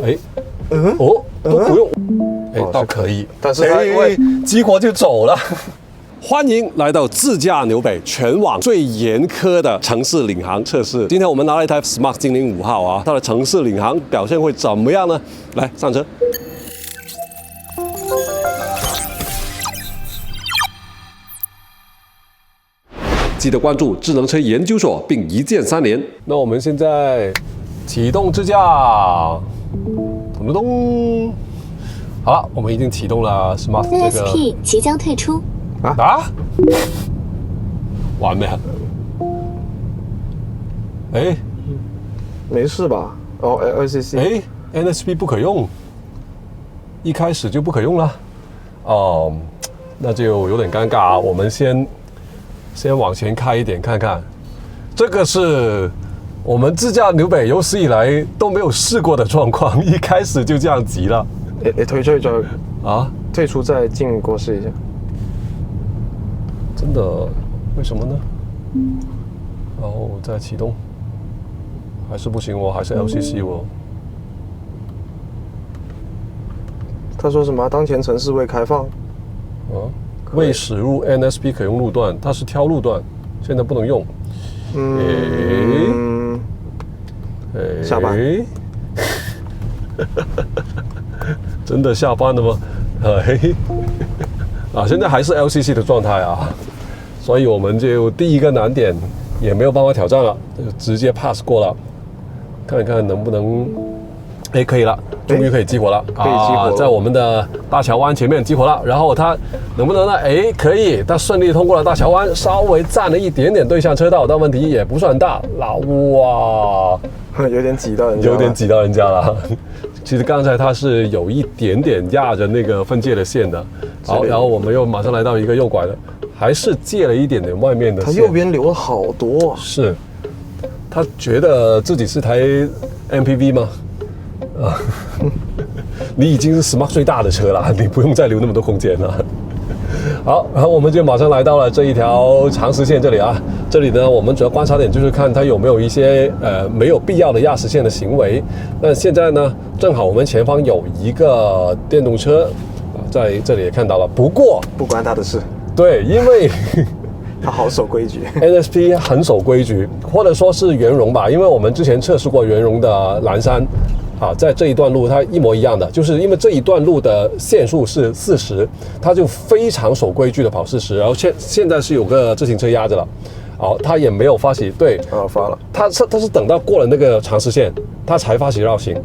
哎，都不用，倒可以，但是它因为激活就走了。欢迎来到自驾纽北，全网最严苛的城市领航测试。今天我们拿了一台 Smart 精灵5号啊，它的城市领航表现会怎么样呢？来上车。记得关注智能车研究所，并一键3连。那我们现在启动自驾，咚咚咚。好了，我们已经启动了 Smart 这个。NSP 即将退出。完没？哎，没事吧？哦 ，LCC。哎 ，NSP 不可用，一开始就不可用了。哦，那就有点尴尬啊。我们先往前开一点看看，这个是我们自驾纽北有史以来都没有试过的状况，一开始就这样急了。退出啊？退出再进过试一下。真的？为什么呢？然后再启动，还是不行哦，还是 LCC 哦。他说什么？当前城市未开放。未驶入 NSP 可用路段，它是挑路段，现在不能用。下班。真的下班了吗？现在还是 LCC 的状态啊，所以我们就第一个难点也没有办法挑战了，就直接 pass 过了，看看能不能。可以了，终于可以激活了在我们的大桥湾前面激活了，然后它能不能呢？可以，它顺利通过了大桥湾，稍微占了一点点对向车道，但问题也不算大。哇，有点挤到人家了。其实刚才它是有一点点压着那个分界的线的。好，然后我们又马上来到一个右拐了，还是借了一点点外面的线。它右边留了好多。是，他觉得自己是台 MPV 吗？你已经是 Smart 最大的车了，你不用再留那么多空间了。好，然后我们就马上来到了这一条长实线这里啊。这里呢，我们主要观察点就是看它有没有一些没有必要的压实线的行为。那现在呢，正好我们前方有一个电动车在这里也看到了，不过不关他的事。对，因为他好守规矩。NSP 很守规矩，或者说是圆融吧，因为我们之前测试过圆融的蓝山。在这一段路它一模一样的，就是因为这一段路的限速是40，它就非常守规矩的跑40，然后现在是有个自行车压着了，它也没有发起，对，发了，它是等到过了那个长实线，它才发起绕行，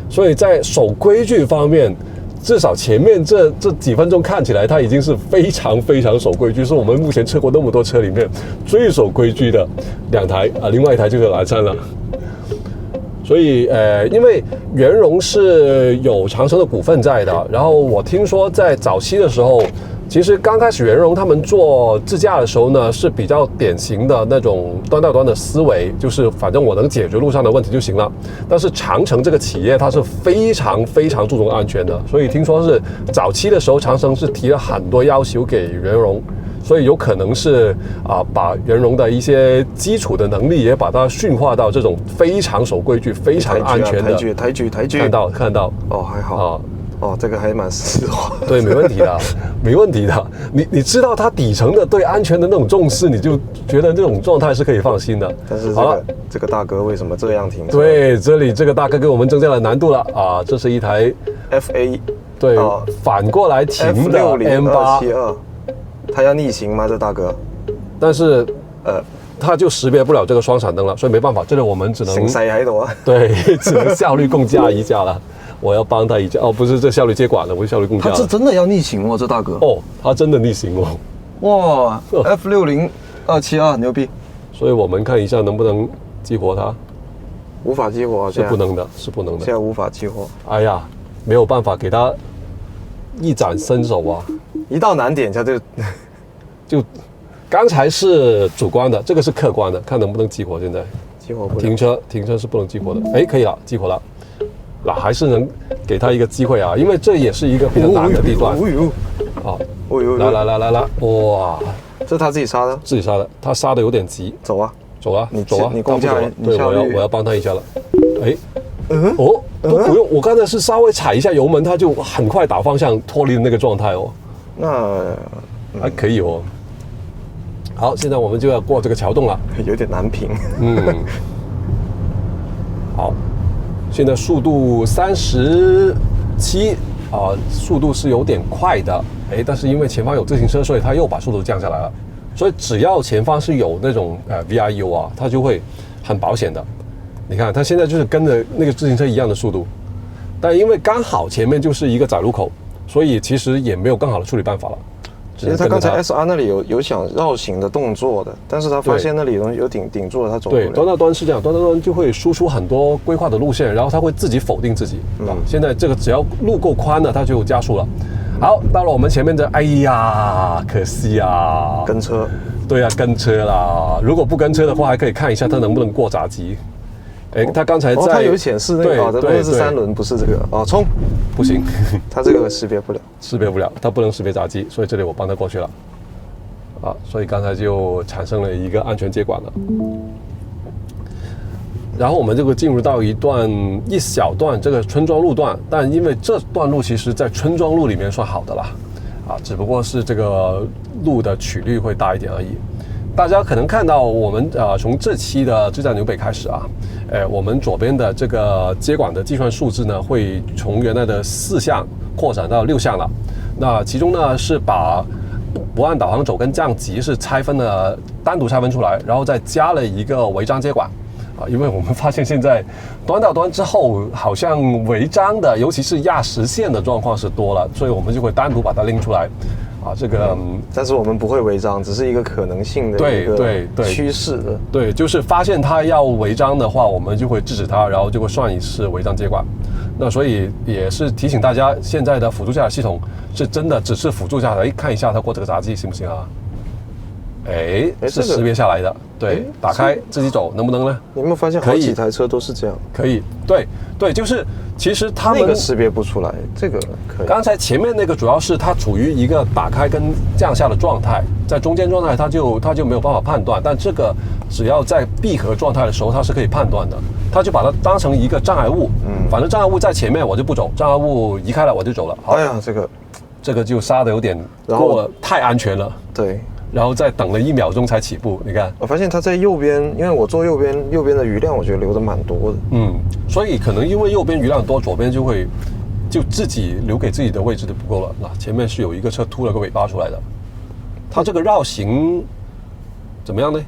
所以在守规矩方面，至少前面这几分钟看起来，它已经是非常非常守规矩，是我们目前测过那么多车里面最守规矩的2台另外一台就是蓝山了。所以因为圆融是有长城的股份在的，然后我听说在早期的时候，其实刚开始圆融他们做自驾的时候呢，是比较典型的那种端到端的思维，就是反正我能解决路上的问题就行了。但是长城这个企业它是非常非常注重安全的，所以听说是早期的时候长城是提了很多要求给圆融。所以有可能是把圆融的一些基础的能力也把它驯化到这种非常守规矩、非常安全的。抬举。看到。还好。这个还蛮实话。对，没问题的，没问题的。你知道它底层的对安全的那种重视，你就觉得这种状态是可以放心的。但是这个大哥为什么这样停车？对，这里这个大哥给我们增加了难度了这是一台 FA， 对，反过来停的 M8。他要逆行吗？这大哥？但是他就识别不了这个双闪灯了，所以没办法，这里我们只能醒塞喺度啊。对，只能效率共驾一下了。我要帮他一下不是这效率接管了，我是效率共驾了。他是真的要逆行这大哥。他真的逆行哇 ，F60 272牛逼。所以我们看一下能不能激活它。无法激活，是不能的，是不能的。现在无法激活。哎呀，没有办法给他一展身手啊。一到难点他就刚才是主观的，这个是客观的，看能不能激活。现在激活不了，停车是不能激活的。可以了，激活了。还是能给他一个机会啊，因为这也是一个比较难的地段。来，哇！这是他自己杀的？自己杀的，他杀的有点急。走啊！你走啊！你共驾，对，我要帮他一下了。都不用，我刚才是稍微踩一下油门，它就很快打方向脱离的那个状态哦。那还可以哦。好，现在我们就要过这个桥洞了。有点难评。好，现在速度37啊，速度是有点快的。但是因为前方有自行车，所以它又把速度降下来了。所以只要前方是有那种VIU 啊，它就会很保险的。你看，它现在就是跟着那个自行车一样的速度，但因为刚好前面就是一个窄路口，所以其实也没有更好的处理办法了。其实他刚才 SR 那里有想绕行的动作的，但是他发现那里有顶住了，他走不了。对，端到端是这样，端到端就会输出很多规划的路线，然后他会自己否定自己。现在这个只要路够宽了，它就加速了。好，到了我们前面的，哎呀，可惜啊，跟车。对啊，跟车啦。如果不跟车的话，还可以看一下它能不能过闸机。他刚才在它有显示那个，这不是3轮，不是这个冲，不行，它这个识别不了，它不能识别闸机，所以这里我帮他过去了。所以刚才就产生了一个安全接管了。然后我们就会进入到一小段这个村庄路段，但因为这段路其实在村庄路里面算好的啦，只不过是这个路的曲率会大一点而已。大家可能看到我们从这期的志在纽北开始我们左边的这个接管的计算数字呢，会从原来的4项扩展到6项了。那其中呢是把不按导航走跟降级是单独拆分出来，然后再加了一个违章接管因为我们发现现在端到端之后，好像违章的，尤其是压实线的状况是多了，所以我们就会单独把它拎出来。这个但是我们不会违章，只是一个可能性的一个趋势的。对，就是发现它要违章的话，我们就会制止它，然后就会算一次违章接管。那所以也是提醒大家，现在的辅助驾驶系统是真的只是辅助驾驶，看一下它过这个闸机行不行啊？是识别下来的。对，打开自己走，能不能呢？你有没有发现好几台车都是这样？可以，对，就是其实他们那个识别不出来，这个可以。刚才前面那个主要是它处于一个打开跟降下的状态，在中间状态它就没有办法判断，但这个只要在闭合状态的时候，它是可以判断的。它就把它当成一个障碍物，反正障碍物在前面我就不走，障碍物移开了我就走了。哎呀，这个就刹的有点过太安全了。对。然后再等了1秒钟才起步，你看。我发现它在右边，因为我坐右边的余量，我觉得留的蛮多的。所以可能因为右边余量多，左边就自己留给自己的位置就不够了。那前面是有一个车秃了个尾巴出来的，它这个绕行怎么样呢？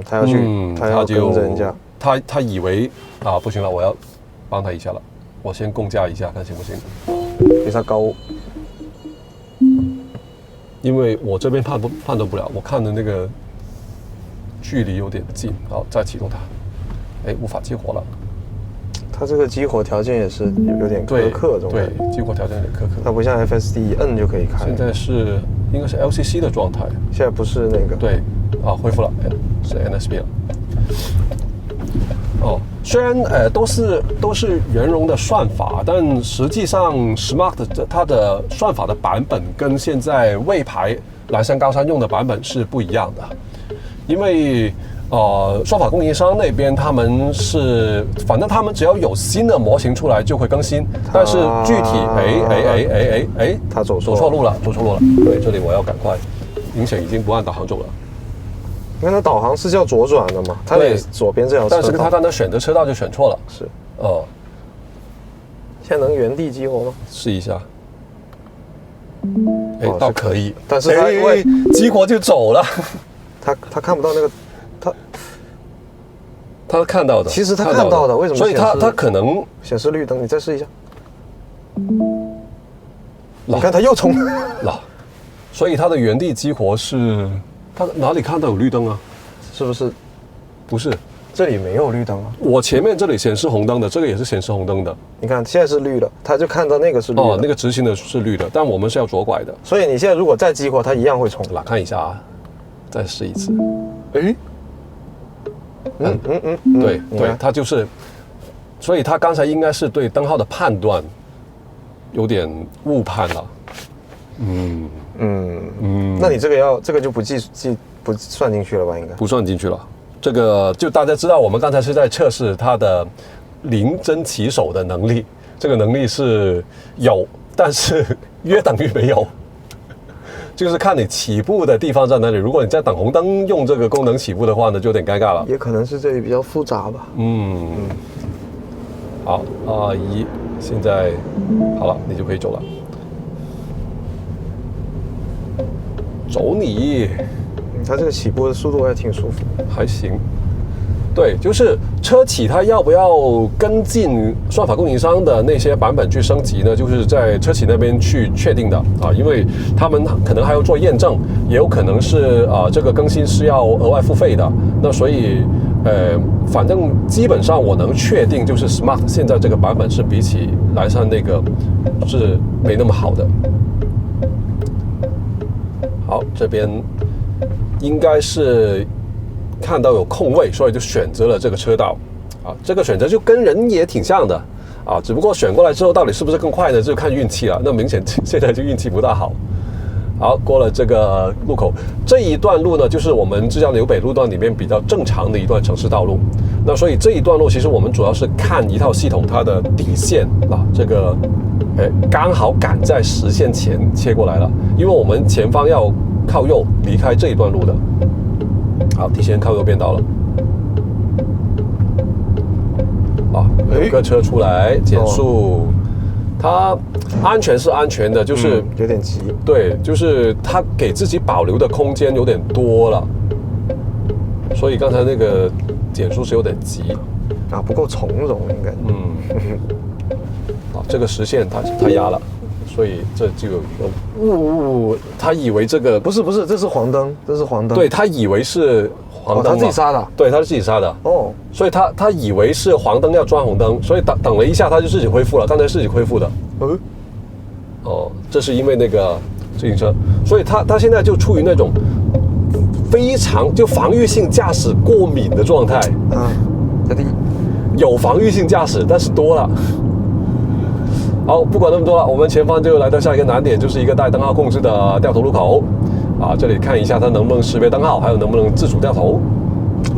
他要去，他要跟着人家，他以为不行了，我要帮他一下了，我先共驾一下看行不行？比他高。因为我这边判断不了，我看的那个距离有点近，好，再启动它，无法激活了。它这个激活条件也是有点苛刻，对，激活条件有点苛刻。它不像 FSD 一摁就可以开。现在应该是 LCC 的状态，现在不是那个。对，恢复了，是 NSB 了。虽然都是圆融的算法，但实际上 Smart 它的算法的版本跟现在魏牌蓝山高山用的版本是不一样的，因为算法供应商那边他们反正他们只要有新的模型出来就会更新，但是具体他走错路了，对，这里我要赶快，明显已经不按导航走了。因为它导航是叫左转的嘛，它也左边这条车道，但是它刚才选择车道就选错了。是。现在能原地激活吗？试一下。倒可以，但是它因为激活就走了。他看不到那个，他看到的。其实他看到的，为什么？所以他可能显示绿灯，你再试一下。你看他又冲了，所以他的原地激活是。他哪里看到有绿灯啊？是不是？不是，这里没有绿灯啊。我前面这里显示红灯的，这个也是显示红灯的。你看现在是绿的，他就看到那个是绿的。那个直行的是绿的，但我们是要左拐的。所以你现在如果再激活，它一样会冲。来看一下啊，再试一次。对，他就是，所以他刚才应该是对灯号的判断有点误判了。那你这个就不算进去了吧？应该不算进去了。这个就大家知道，我们刚才是在测试它的临阵起手的能力，这个能力是有，但是约等于没有。就是看你起步的地方在哪里。如果你在等红灯用这个功能起步的话呢，就有点尴尬了。也可能是这里比较复杂吧。好，阿姨，现在好了，你就可以走了。走你。它这个起步的速度还挺舒服。还行。对，就是车企它要不要跟进算法供应商的那些版本去升级呢？就是在车企那边去确定的啊，因为他们可能还要做验证，也有可能是这个更新是要额外付费的。那所以反正基本上我能确定，就是 Smart 现在这个版本是比起蓝山那个是没那么好的。好，这边应该是看到有空位，所以就选择了这个车道啊。这个选择就跟人也挺像的啊，只不过选过来之后到底是不是更快呢，就看运气了。那明显现在就运气不大好。好，过了这个路口，这一段路呢，就是我们浙江纽北路段里面比较正常的一段城市道路。那所以这一段路其实我们主要是看一套系统它的底线啊，这个刚好赶在实线前切过来了，因为我们前方要靠右离开这一段路的。好，提前靠右边到了。有个车出来减速，它安全是安全的，就是有点急。对，就是它给自己保留的空间有点多了，所以刚才那个减速是有点急啊，不够从容应该。这个实线它压了。所以这就有他以为这个不是，这是黄灯，这是黄灯。对，他以为是黄灯，他自己刹的。对，他是自己刹的。哦，所以他以为是黄灯要转红灯，所以等了一下，他就自己恢复了，刚才自己恢复的。这是因为那个自行车，所以他现在就处于那种非常就防御性驾驶过敏的状态。有防御性驾驶，但是多了。好，不管那么多了，我们前方就来到下一个难点，就是一个带灯号控制的掉头路口啊。这里看一下它能不能识别灯号，还有能不能自主掉头。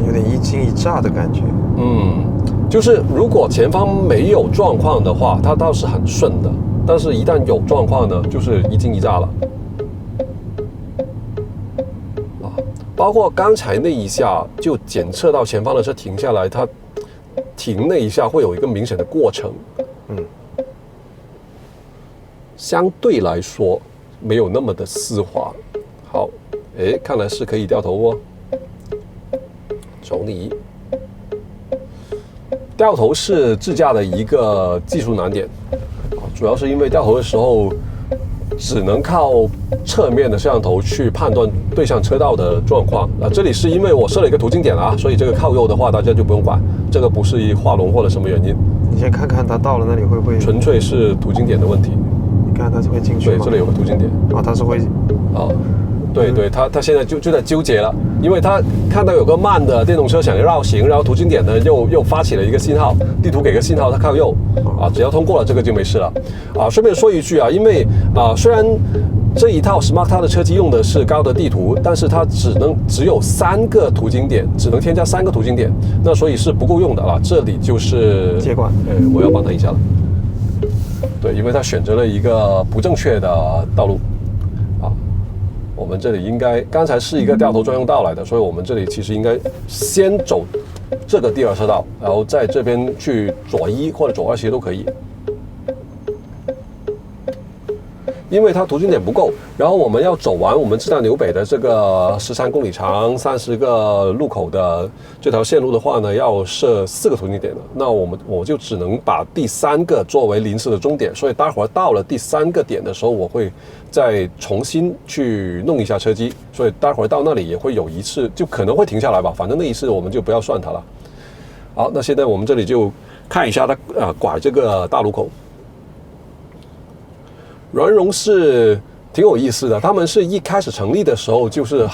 有点一惊一乍的感觉。就是如果前方没有状况的话，它倒是很顺的，但是一旦有状况呢，就是一惊一乍了。包括刚才那一下就检测到前方的车停下来，它停那一下会有一个明显的过程。相对来说没有那么的丝滑。好，看来是可以掉头哦。走你。掉头是自驾的一个技术难点，主要是因为掉头的时候只能靠侧面的摄像头去判断对向车道的状况。这里是因为我设了一个途经点啊，所以这个靠右的话大家就不用管，这个不是画龙或者什么原因。你先看看它到了那里会不会？纯粹是途经点的问题。你看它是会进去吗？对，这里有个途经点。它是会。对，他现在就在纠结了，因为他看到有个慢的电动车想绕行，然后途经点呢又发起了一个信号，地图给个信号，他靠右只要通过了这个就没事了顺便说一句因为虽然这一套 Smart 它的车机用的是高德地图，但是它只有3个途经点，只能添加3个途经点，那所以是不够用的这里就是接管，我要帮他一下了。对，因为他选择了一个不正确的道路我们这里应该刚才是一个掉头专用道来的，所以我们这里其实应该先走这个第2车道，然后在这边去左1或者左2其实都可以。因为它途经点不够，然后我们要走完我们浙江纽北的这个13公里长、30个路口的这条线路的话呢，要设4个途经点的。那我就只能把第3个作为临时的终点，所以待会儿到了第3个点的时候，我会再重新去弄一下车机，所以待会儿到那里也会有一次，就可能会停下来吧，反正那一次我们就不要算它了。好，那现在我们这里就看一下它拐这个大路口。软融是挺有意思的，他们是一开始成立的时候就是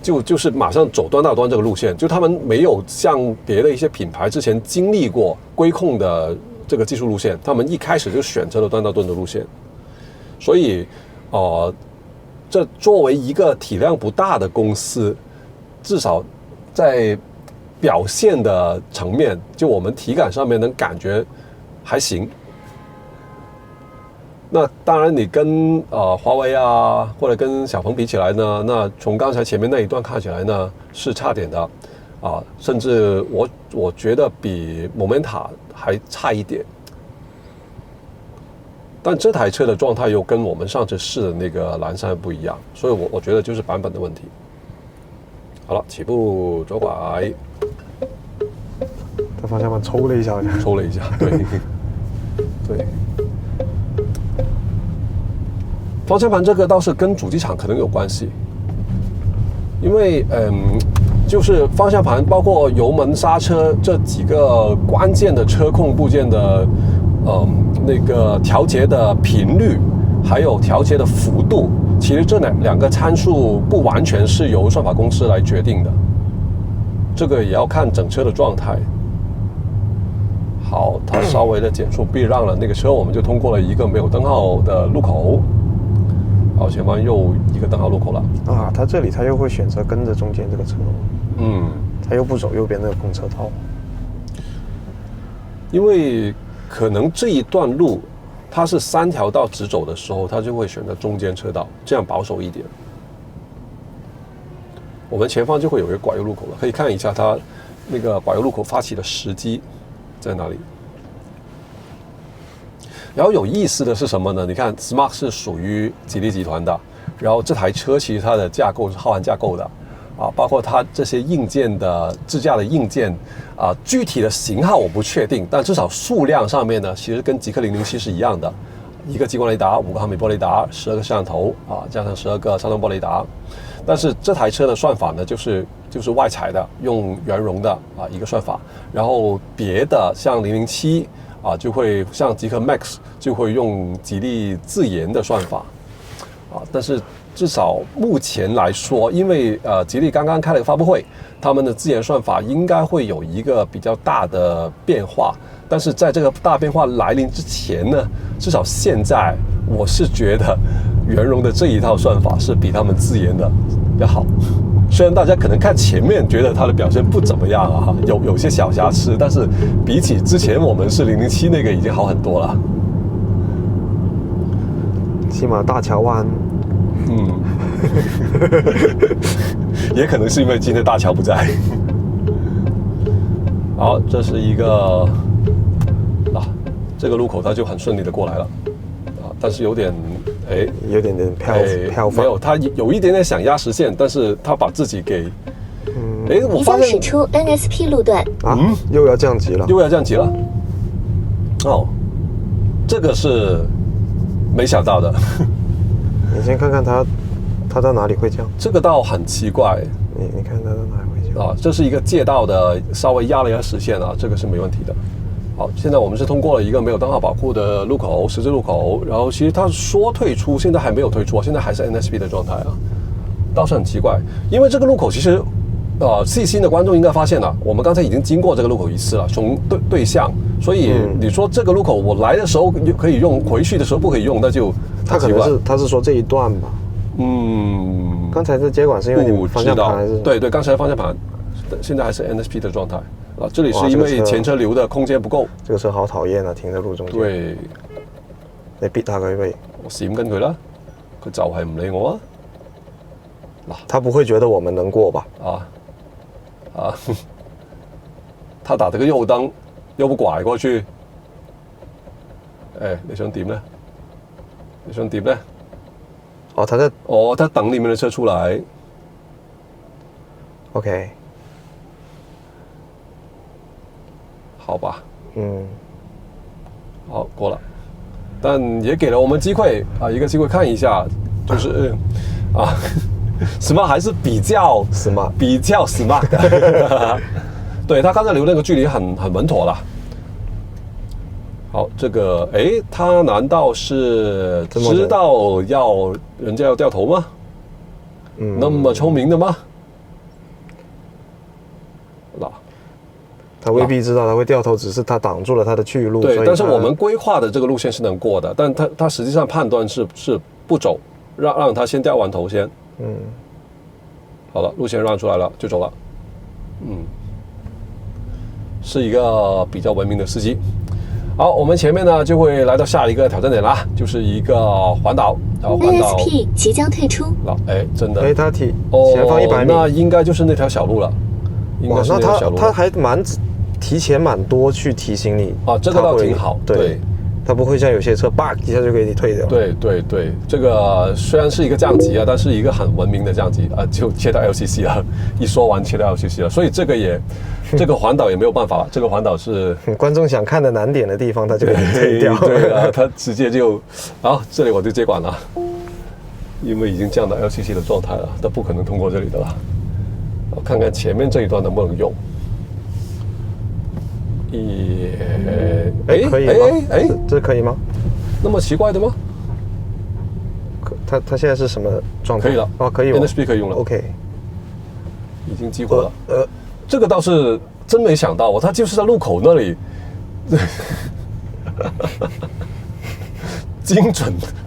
就是马上走端到端这个路线，就他们没有像别的一些品牌之前经历过规控的这个技术路线，他们一开始就选择了端到端的路线，所以这作为一个体量不大的公司，至少在表现的层面，就我们体感上面能感觉还行。那当然，你跟华为啊，或者跟小鹏比起来呢，那从刚才前面那一段看起来呢是差点的啊，甚至我觉得比 Momenta 还差一点。但这台车的状态又跟我们上次试的那个蓝山不一样，所以我觉得就是版本的问题。好了，起步左拐，他方向盘抽了一下，抽了一下，对，对。方向盘这个倒是跟主机厂可能有关系，因为就是方向盘包括油门、刹车这几个关键的车控部件的那个调节的频率，还有调节的幅度，其实这两个参数不完全是由算法公司来决定的，这个也要看整车的状态。好，它稍微的减速避让了那个车，我们就通过了一个没有灯号的路口。好，前方又一个灯号路口了啊！他这里他又会选择跟着中间这个车，他又不走右边那个空车道，因为可能这一段路它是3条道直走的时候，他就会选择中间车道，这样保守一点。我们前方就会有一个拐右路口了，可以看一下它那个拐右路口发起的时机在哪里。然后有意思的是什么呢？你看 Smart 是属于吉利集团的，然后这台车其实它的架构是浩瀚架构的啊，包括它这些硬件的支架的硬件啊，具体的型号我不确定，但至少数量上面呢，其实跟极氪007是一样的，一个激光雷达，5个毫米波雷达，12个摄像头啊，加上12个超声波雷达。但是这台车的算法呢，就是外采的，用圆融的啊一个算法，然后别的像007。啊，就会像极氪 Max 就会用吉利自研的算法，啊，但是至少目前来说，因为吉利刚刚开了个发布会，他们的自研算法应该会有一个比较大的变化，但是在这个大变化来临之前呢，至少现在我是觉得圆融的这一套算法是比他们自研的要好。虽然大家可能看前面觉得它的表现不怎么样啊，有些小瑕疵，但是比起之前我们是007那个已经好很多了。起码大桥湾，也可能是因为今天大桥不在。好，这是一个这个路口它就很顺利的过来了啊，但是有点有点飘放，没有，他有一点点想压实线，但是他把自己给，我发现即将驶出 NSP 路段啊，又要降级了，哦，这个是没想到的。你先看看他到哪里会降，这个倒很奇怪。你看他到哪里会降啊？这是一个借道的，稍微压了一下实线啊，这个是没问题的。好，现在我们是通过了一个没有灯号保护的路口，十字路口。然后其实他说退出，现在还没有退出啊，现在还是 NSP 的状态啊，倒是很奇怪。因为这个路口其实，细心的观众应该发现了，我们刚才已经经过这个路口一次了，从对向，所以你说这个路口我来的时候可以用，回去的时候不可以用，那就他可能是他是说这一段吧。刚才这接管是因为你方向盘还是？对，刚才方向盘，现在还是 NSP 的状态。这里是因为前车留的空間不夠，這個車好討厭啊！停喺路中間。對，你逼下佢喂，我閃緊佢啦，佢就係唔理我啊！嗱，他不會覺得我們能過吧？他打這個右燈，又不拐過去，你想點呢？他等你們的車出來。OK。好吧，好过了，但也给了我们机会啊，一个机会看一下，就是，Smart 还是比较 smart 的，对他刚才留那个距离很稳妥了。好，这个他难道是知道人家要掉头吗？那么聪明的吗？他未必知道他会掉头，只是他挡住了他的去路。对，但是我们规划的这个路线是能过的，但他实际上判断是不走，让他先掉完头先。好了，路线让出来了，就走了。是一个比较文明的司机。好，我们前面呢就会来到下一个挑战点啦，就是一个环岛，然后环岛 NSP 即将退出。真的，他前方100米，那应该就是那条小路了，应该是那条小路。他还提前蛮多去提醒你啊，这个倒挺好，对。它不会像有些车，BUG 一下就给你退掉。对，这个虽然是一个降级啊，但是一个很文明的降级啊，就切到 LCC 了。一说完切到 LCC 了，所以这个环岛也没有办法了。这个环岛是观众想看的难点的地方，他就给你退掉。对啊，他直接就，好，这里我就接管了，因为已经降到 LCC 的状态了，他不可能通过这里的了。我看看前面这一段能不能用。可以吗？这可以吗？那么奇怪的吗？他现在是什么状态？可以了，可以 NSP 可以用了。OK， 已经激活了。这个倒是真没想到，他就是在路口那里，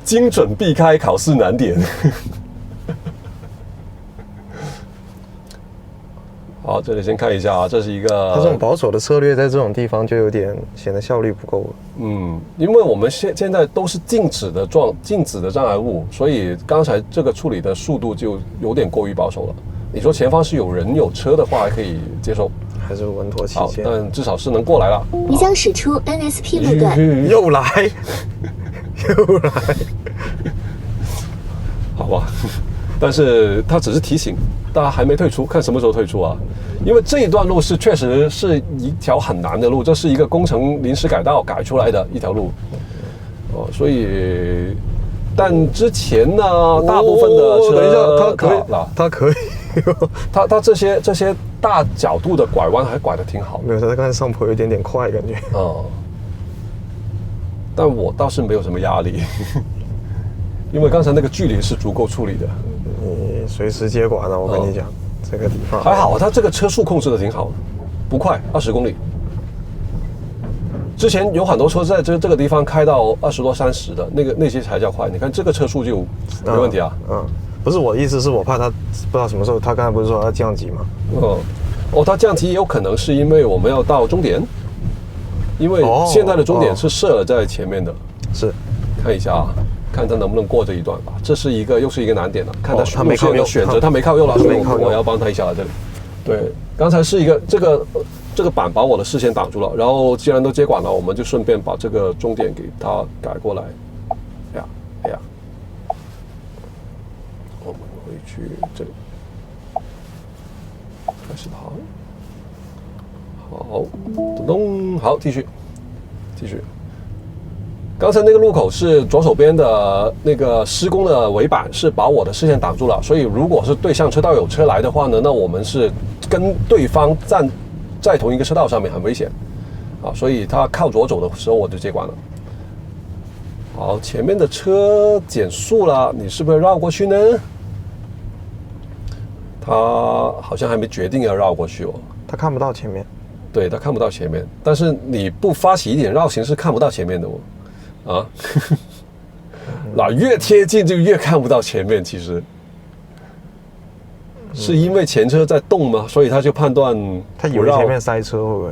精准避开考试难点。好，这里先看一下啊，这是一个他这种保守的策略，在这种地方就有点显得效率不够了。因为我们现在都是静止的障碍物，所以刚才这个处理的速度就有点过于保守了。你说前方是有人有车的话，还可以接受，还是稳妥起见。但至少是能过来了。你将驶出 NSP 路段。又来，好吧。但是他只是提醒，大家还没退出，看什么时候退出啊？因为这一段路确实是一条很难的路，这是一个工程临时改道改出来的一条路，所以，但之前呢，大部分的车，等一下，他可以，他这些大角度的拐弯还拐得挺好，没有，他刚才上坡有点快感觉，但我倒是没有什么压力，因为刚才那个距离是足够处理的。你随时接管了，我跟你讲，这个地方还好，它这个车速控制的挺好，不快，20公里。之前有很多车在这个地方开到20多30的，那些才叫快。你看这个车速就没问题啊。不是我的意思，是我怕他不知道什么时候，他刚才不是说要降级吗？他降级也有可能是因为我们要到终点，因为现在的终点是设了在前面的。是，看一下啊。看他能不能过这一段吧，这是又是一个难点了。看他路线的选择，他没靠右了，所以我要帮他一下这里。对，刚才是一个这个板把我的视线挡住了，然后既然都接管了，我们就顺便把这个终点给它改过来。哎呀，我们回去这里，开始跑。好，咚，好，继续。刚才那个路口是左手边的那个施工的围板是把我的视线挡住了，所以如果是对向车道有车来的话呢，那我们是跟对方站在同一个车道上面，很危险啊！所以他靠左走的时候我就接管了。好，前面的车减速了，你是不是绕过去呢？他好像还没决定要绕过去哦。他看不到前面。对，他看不到前面，但是你不发起一点绕行是看不到前面的哦。那越贴近就越看不到前面，其实是因为前车在动吗？所以他就判断他以为前面塞车会不会？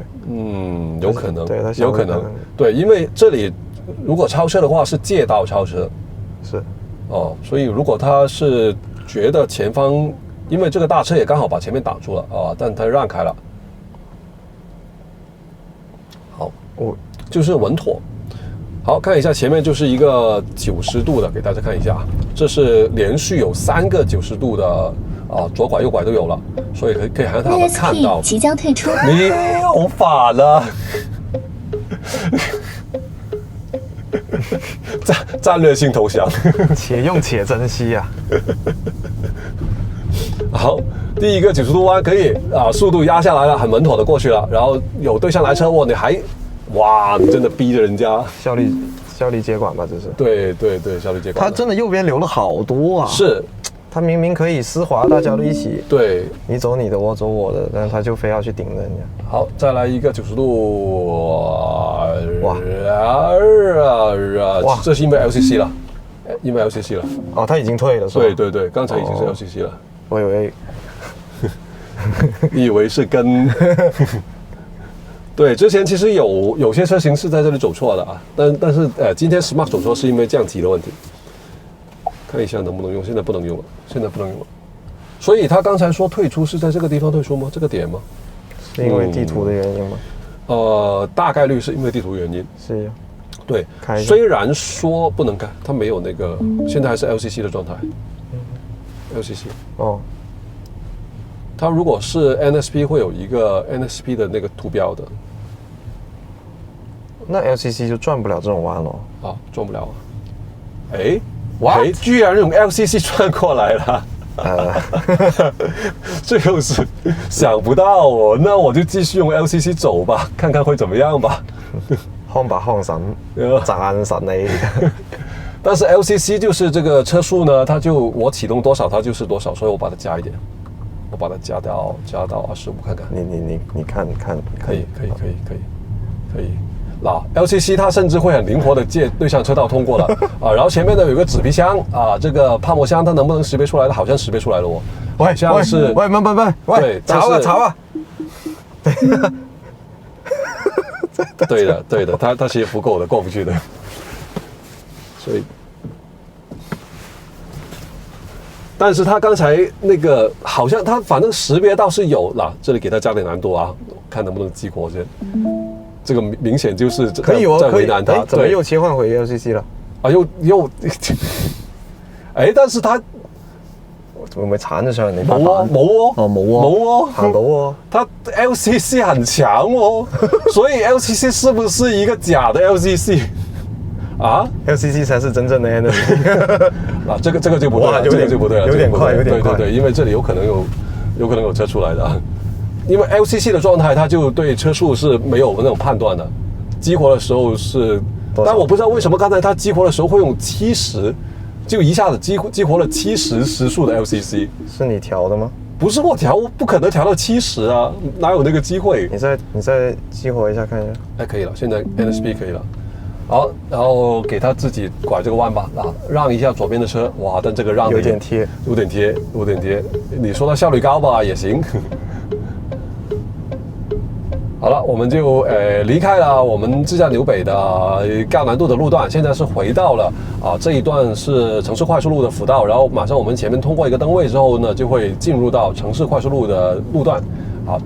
有可能，对，有可能，对，因为这里如果超车的话是借道超车，是所以如果他是觉得前方，因为这个大车也刚好把前面挡住了但他让开了，好，就是稳妥。好，看一下前面就是一个90度的，给大家看一下，这是连续有3个90度的左拐右拐都有了，所以可以很好的看到。即将退出。你有法了，战略性投降，且用且珍惜啊！好，第一个90度弯可以速度压下来了，很稳妥的过去了，然后有对向来车你真的逼着人家效率接管吧，这是。对，效率接管。他真的右边留了好多啊。是，他明明可以丝滑，大家都一起。对，你走你的，我走我的，但是他就非要去顶人家。好，再来一个90度，哇，这是因为 LCC 了，他已经退了，是吧？对，刚才已经是 LCC 了。我以为，你以为是跟对，之前其实有些车型是在这里走错的啊，但是今天 Smart 走错是因为降级的问题。看一下能不能用，现在不能用了，现在不能用了。所以他刚才说退出是在这个地方退出吗？这个点吗？是因为地图的原因吗？大概率是因为地图原因。是呀。对，开一下虽然说不能开，它没有那个，现在还是 LCC 的状态。LCC。哦，它如果是 NSP 会有一个 NSP 的那个图标的。那 LCC 就转不了这种弯了。啊，转不了啊。哎，哇，居然用 LCC 转过来了。这就是想不到哦，那我就继续用 LCC 走吧，看看会怎么样吧。看把看神，讚神你。但是 LCC 就是这个车速呢，它就我启动多少它就是多少，所以我把它加一点，我把它加到25看看。你看，可以。那 LCC 它甚至会很灵活的借对向车道通过了啊，然后前面呢有个纸皮箱啊，这个泡沫箱它能不能识别出来的？好像识别出来了哦。喂，像是喂，对，吵啊！对的，它其实不够的，过不去的。所以，但是它刚才那个好像它反正识别倒是有啦，这里给它加点难度啊，看能不能激活先。这个明显就是可以在为难它。怎么又切换回 LCC 了？啊，又，哎，但是它會唔會鏟咗上嚟？冇啊，冇行到喎。它 LCC 很強哦，所以 LCC 是不是一個假的 LCC 啊 ？LCC 才是真正的 enemy。啊，這個就不對了，這個就不對了，有點快，對，因為這裡有可能有車出來的。因為 LCC 的狀態，它就對車速是沒有那種判斷的，激活的時候是，但我不知道為什麼剛才它激活的時候會用70，就一下子激活了70時速的 LCC。是你調的嗎？不是我調，不可能調到70啊，哪有那個機會？你再激活一下看一下。哎，可以了，現在 NSP 可以了。好，然後給他自己拐這個彎吧，啊，讓一下左邊的車，哇，但這個讓有點貼。你說它效率高吧，也行。好了，我們就離開了我們自駕紐北的高難度的路段，現在是回到了這一段是城市快速路的輔道，然後馬上我們前面通過一個燈位之後呢，就會進入到城市快速路的路段。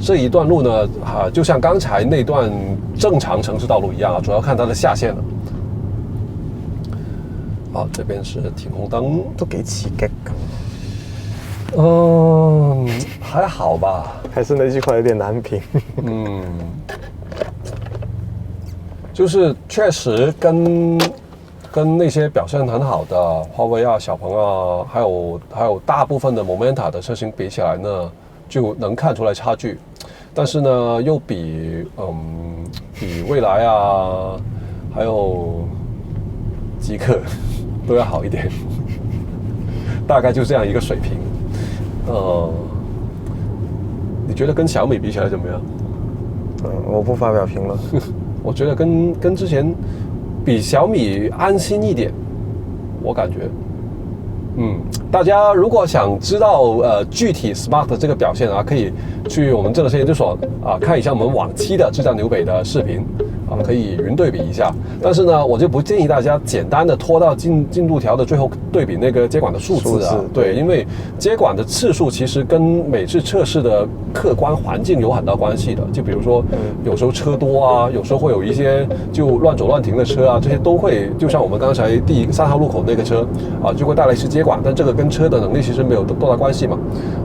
這一段路呢，就像剛才那段正常城市道路一樣啊，主要看它的下限了。好，這邊是停紅燈，都幾刺激。還好吧。還是那句話有點難評。就是確實跟那些表現很好的華為啊、小鵬啊，還有大部分的 Momenta 的車型比起來呢，就能看出來差距。但是呢，又比蔚來啊，還有極客都要好一點，大概就這樣一個水平。你覺得跟小米比起來怎麼樣？我不發表評論。我覺得跟之前比小米安心一點，我感覺。大家如果想知道具體 Smart 的這個表現啊，可以去我們這個研究所啊看一下我們往期的自駕紐北的視頻啊，可以雲對比一下。但是呢，我就不建議大家簡單的拖到進度條的最後對比那個接管的數字啊。對，因為接管的次數其實跟每次測試的客觀環境有很大關係的。就比如說有時候車多啊，有時候會有一些就亂走亂停的車啊，這些都會，就像我們剛才第3號路口那個車啊，就會帶來一次接管，但這個跟車的能力其實沒有多大關係嘛。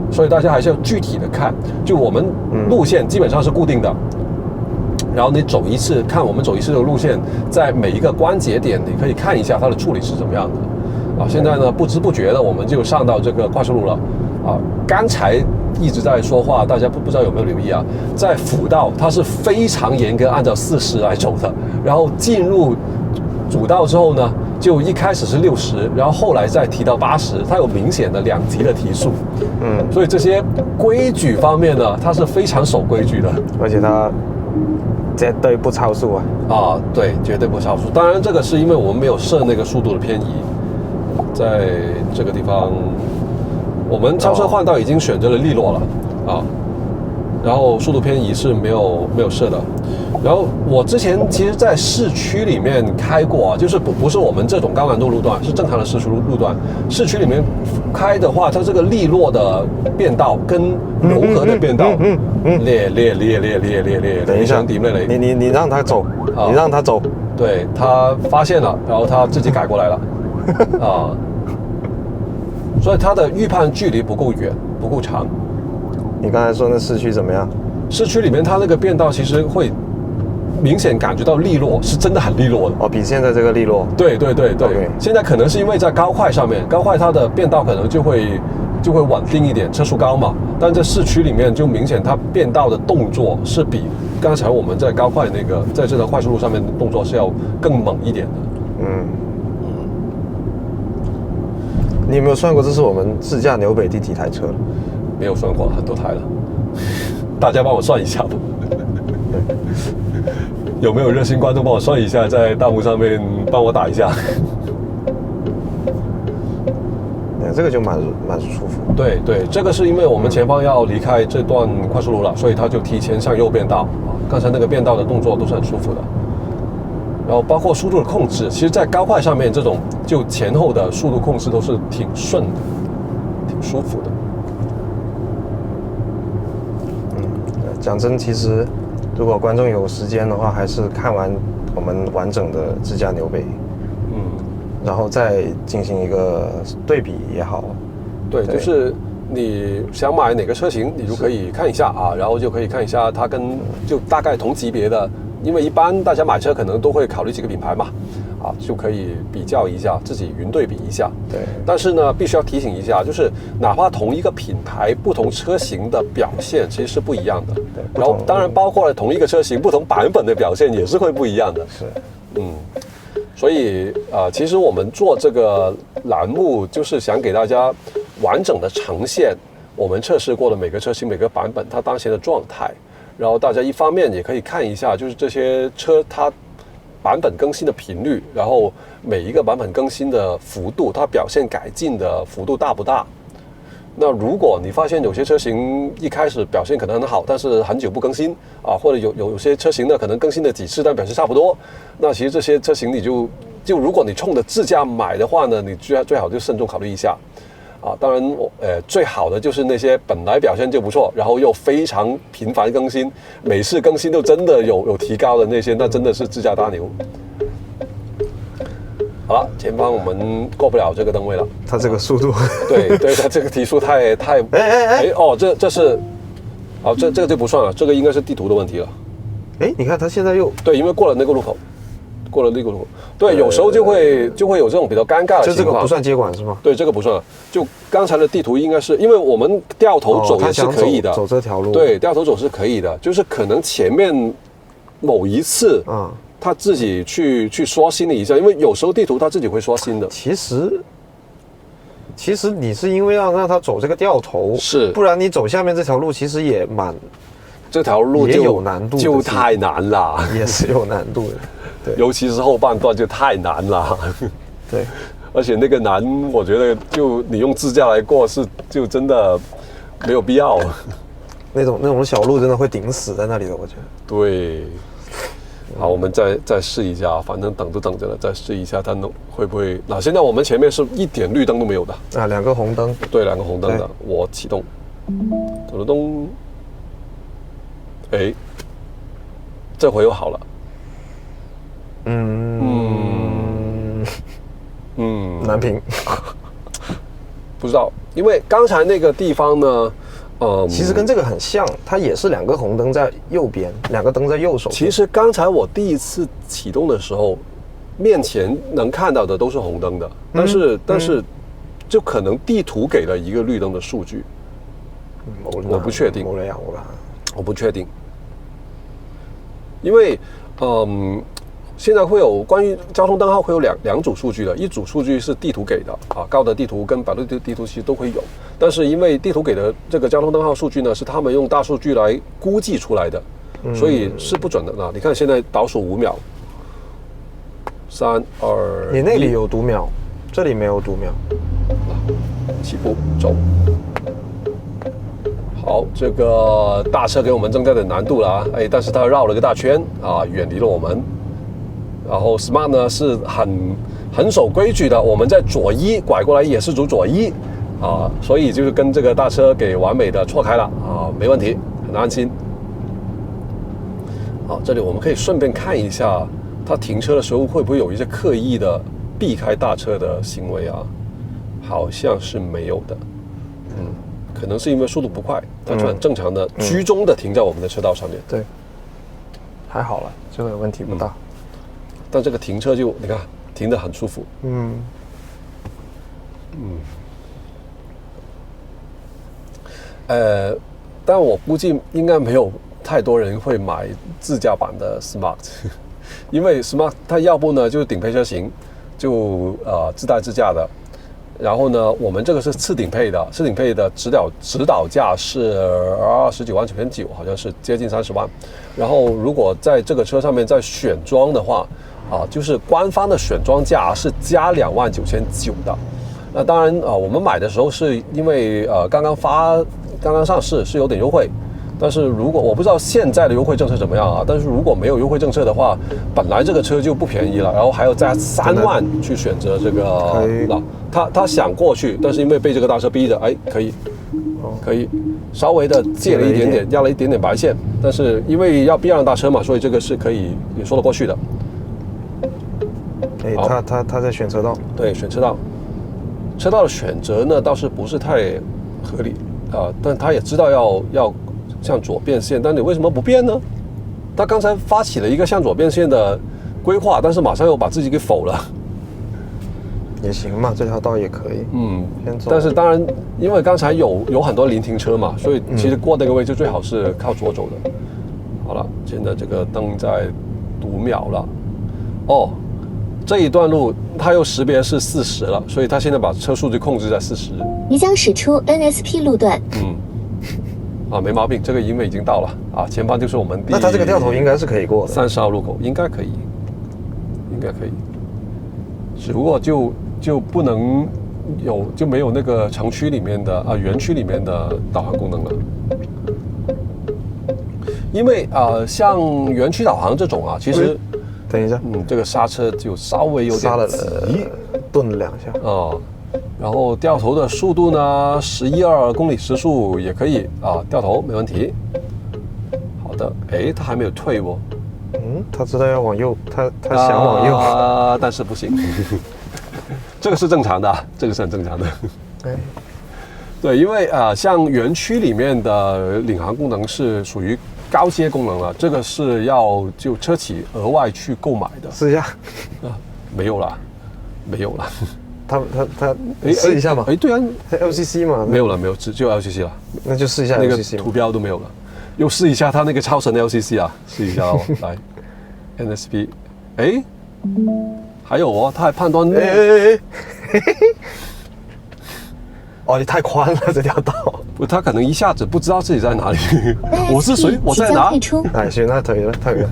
所以大家還是要具體的看，就我們路線基本上是固定的。然後你走一次，看我們走一次的路線，在每一個關節點，你可以看一下它的處理是怎麼樣的。現在呢，不知不覺的我們就上到這個快速路了。剛才一直在說話，大家不知道有沒有留意啊？在輔道，它是非常嚴格按照40來走的。然後進入主道之後呢，就一開始是60，然後後來再提到80，它有明顯的2級的提速。所以這些規矩方面呢，它是非常守規矩的，而且它絕對不超速啊！對，絕對不超速。當然，這個是因為我們沒有設那個速度的偏移，在這個地方，我們超車換道已經選擇了利落了啊。然后速度偏移是没有设的。然后我之前其实，在市区里面开过啊，就是不是我们这种高难度路段，是正常的市区路段。市区里面开的话，它这个利落的变道跟柔和的变道，裂。等一下，你让他走，你让他走。对，他发现了，然后他自己改过来了，啊，所以他的预判距离不够远，不够长。你刚才说那市区怎么样？市区里面它那个变道其实会明显感觉到利落，是真的很利落的哦，比现在这个利落。对， Okay. 现在可能是因为在高快上面，高快它的变道可能就会稳定一点，车速高嘛。但在市区里面就明显它变道的动作是比刚才我们在高快那个在这条快速路上面的动作是要更猛一点的。你有没有算过这是我们自驾纽北第几台车了？没有算过，很多台了。大家帮我算一下吧。有没有热心观众帮我算一下，在弹幕上面帮我打一下。这个就蛮舒服。对，这个是因为我们前方要离开这段快速路了，所以它就提前向右变道啊。刚才那个变道的动作都是很舒服的。然后包括速度的控制，其实在高快上面这种就前后的速度控制都是挺顺的，挺舒服的。讲真，其实如果观众有时间的话，还是看完我们完整的自驾纽北，然后再进行一个对比也好。对，就是你想买哪个车型，你就可以看一下啊，然后就可以看一下它跟就大概同级别的，因为一般大家买车可能都会考虑几个品牌嘛，啊，就可以比较一下，自己云对比一下。对。但是呢，必须要提醒一下，就是哪怕同一个品牌，不同车型的表现其实是不一样的。对。然后当然包括了同一个车型，不同版本的表现也是会不一样的。是。所以其实我们做这个栏目，就是想给大家完整的呈现我们测试过的每个车型、每个版本它当前的状态。然后大家一方面也可以看一下，就是这些车它版本更新的频率，然后每一个版本更新的幅度，它表现改进的幅度大不大。那如果你发现有些车型一开始表现可能很好，但是很久不更新啊，或者有些车型呢可能更新了几次但表现差不多，那其实这些车型你就如果你冲着自驾买的话呢，你最好就慎重考虑一下啊。当然最好的就是那些本来表现就不错，然后又非常频繁更新，每次更新都真的有提高的那些，那真的是自驾大牛。好了，前方我们过不了这个灯位了。它这个速度，对，它这个提速太这是，这个就不算了，这个应该是地图的问题了。你看它现在又对，因为过了那个路口，对，有时候就会有这种比较尴尬的情况。就这个不算接管是吗？对，这个不算了。就刚才的地图应该是，因为我们掉头走也是可以的，走这条路。对，掉头走是可以的，就是可能前面某一次他自己去刷新了一下，因为有时候地图他自己会刷新的。其实你是因为要让他走这个掉头，是，不然你走下面这条路其实也这条路也有难度，就太难了，也是有难度的。对，尤其是后半段就太难了。对，而且那个难，我觉得就你用自驾来过就真的没有必要。那种小路真的会顶死在那里的，我觉得。对。好，我们再试一下，反正等都等着了，再试一下它会不会。那现在我们前面是一点绿灯都没有的啊，2个红灯。对，2个红灯的，我启动，咚咚咚，这回又好了。难评。不知道，因为刚才那个地方呢。其实跟这个很像，它也是2个红灯在右边，2个灯在右手边。其实刚才我第一次启动的时候，面前能看到的都是红灯的，但是就可能地图给了一个绿灯的数据，我不确定。我不确定，因为现在会有关于交通灯号会有两组数据的，一组数据是地图给的啊，高德地图跟百度地图其实都会有，但是因为地图给的这个交通灯号数据呢，是他们用大数据来估计出来的，所以是不准的。那你看现在倒数5秒，3、2，你那里有读秒，这里没有读秒。起步走，好，这个大车给我们增加点难度了啊，哎，但是它绕了个大圈啊，远离了我们。然后 Smart 呢是很守规矩的，我们在左一拐过来也是走左一啊，所以就是跟这个大车给完美的错开了啊，没问题，很安心。好，这里我们可以顺便看一下，他停车的时候会不会有一些刻意的避开大车的行为啊？好像是没有的，可能是因为速度不快，他就很正常的居中的停在我们的车道上面。对，还好了，这个问题不大。但这个停车就你看停得很舒服。但我估计应该没有太多人会买自驾版的 Smart， 因为 Smart 它要不呢就是顶配车型，就自带自驾的。然后呢，我们这个是次顶配的，次顶配的指导价是29万9,900，好像是接近30万。然后如果在这个车上面再选装的话，就是官方的选装价是加2万9,900的。那当然我们买的时候是因为刚刚上市是有点优惠。但是如果我不知道现在的优惠政策怎么样啊，但是如果没有优惠政策的话，本来这个车就不便宜了，然后还要加3万去选择这个，他想过去，但是因为被这个大车逼着，哎，可以稍微的借了一点点，压了一点点白线，但是因为要避让大车嘛，所以这个是可以也说得过去的。他在选车道，对，选车道的选择呢倒是不是太合理但他也知道要向左变线，但你为什么不变呢？他刚才发起了一个向左变线的规划，但是马上又把自己给否了。也行嘛，这条道也可以。先走。但是当然，因为刚才有很多临停车嘛，所以其实过那个位置最好是靠左走的。好了，现在这个灯在读秒了。这一段路它又识别是40了，所以它现在把车速就控制在40。你将驶出 NSP 路段。没毛病，这个因为已经到了前方就是我们那它这个掉头应该是可以过的，30号路口应该可以，只不过就不能就没有那个城区里面的园区里面的导航功能了，因为像园区导航这种其实等一下，这个刹车就稍微有点刹了顿了2下然后掉头的速度呢，11.2公里时速也可以掉头没问题。好的，他还没有退哦。他知道要往右，他想往右但是不行。这个是正常的，这个是很正常的。对，因为像园区里面的领航功能是属于高阶功能了，这个是要就车企额外去购买的。试一下没有了。他试一下嘛？对啊 ，LCC 嘛？没有了，只有 LCC 了。那就试一下 LCC 那个图标都没有了，又试一下它那个超神 LCC 试一下来 NSP， 还有他还判断你太宽了这条道，他可能一下子不知道自己在哪里。我是谁？我在哪？行，那退了。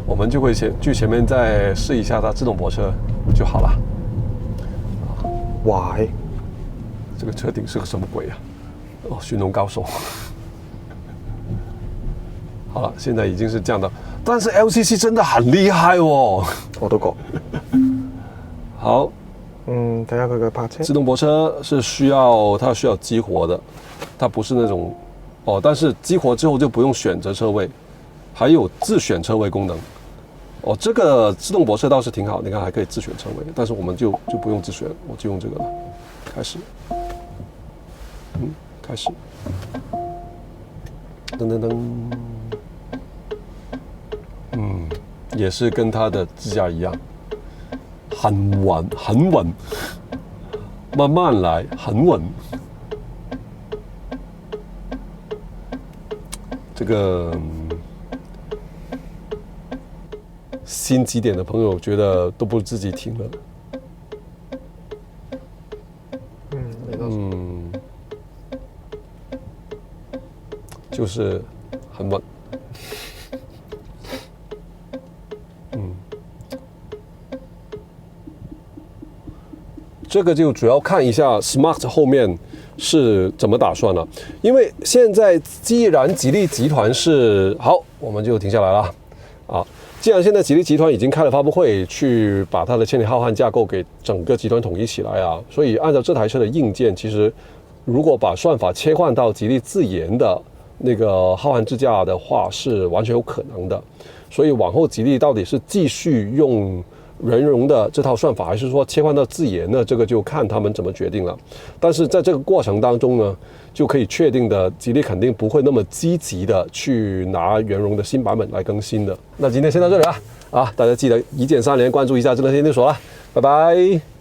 我们就会去前面再试一下它自动泊车就好了。哇，这个车顶是个什么鬼啊？驯龙高手。好了，现在已经是这样的，但是 LCC 真的很厉害哦。我都够。好，等下哥泊車。自动泊車是需要激活的，它不是那种但是激活之后就不用选择车位，还有自选车位功能。这个自动泊车倒是挺好，你看还可以自选车位，但是我们就不用自选，我就用这个了。开始，开始，噔噔噔，也是跟它的自驾一样，很稳，慢慢来，很稳。这个新几点的朋友觉得都不自己停了。就是很稳。这个就主要看一下 Smart 后面是怎么打算了。因为现在既然吉利集团是好，我们就停下来了啊。既然现在吉利集团已经开了发布会，去把它的千里浩瀚架构给整个集团统一起来啊，所以按照这台车的硬件，其实如果把算法切换到吉利自研的那个浩瀚智驾的话，是完全有可能的。所以往后吉利到底是继续用人融的这套算法，还是说切换到自研呢？这个就看他们怎么决定了。但是在这个过程当中呢，就可以确定的，吉利肯定不会那么积极的去拿元融的新版本来更新的。那今天先到这里了啊，大家记得一键3连，关注一下智能天天所了，拜拜。